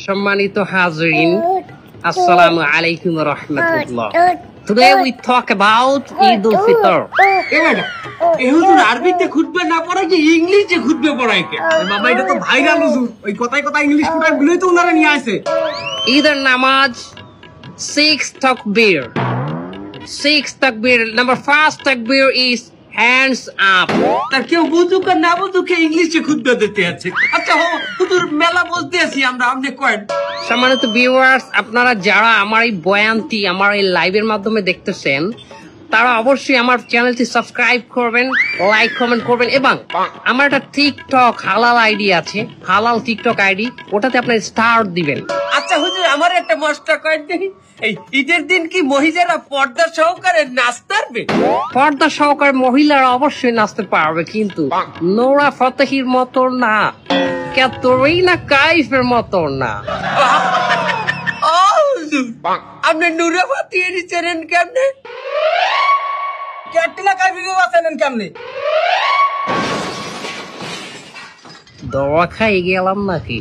সম্মানিত হাজরিন, আসসালামু আলাইকুম ওয়া রাহমাতুল্লাহ। Today we talk about Eid al-Fitr. এই হুজুর আরবিতে খুতবা না পড়ায় কি ইংলিশে খুতবা পড়ায় কে? বাবা এটা তো ভাইরাল হুজুর। ওই কথায় কথায় ইংলিশ কোরআন গুলোই তো ওনারা নিয়ে আসে। ঈদের নামাজ 6 takbir. 6 takbir. Number first takbir is hands up. তার কেউ বুঝুক আর না বুঝুক ইংলিশে খুতবা দিতে আছে। আচ্ছা হুজুর মেলা বলতে আছি আমরা, আপনি কয়েন। সম্মানিত ভিউয়ার্স, আপনারা যারা আমার এই বয়ানটি আমার এই লাইভের মাধ্যমে দেখতেছেন, তারা অবশ্যই আমার চ্যানেলটি সাবস্ক্রাইব করবেন, লাইক কমেন্ট করবেন এবং আমার একটা টিকটক হালাল আইডি আছে, হালাল টিকটক আইডি, ওটাতে আপনার স্টার দিবেন। আচ্ছা হুজুর আমার একটা মশটা কয়েন দেখি, এই ঈদের দিন কি মহিলারা পর্দা সহকারে নাচতে পারবে? পর্দা সহকারে মহিলারা অবশ্যই নাচতে পারবে, কিন্তু নোরা ফতেহির মতো না, ক্যাটরিনা কাইফের মতো না। আপনি নুরা ফাতিয়ে চেনেন কেমনে? ক্যাটরিনা কাইফকে চেনেন কেমনে? দোয়া খাই গেলাম নাকি?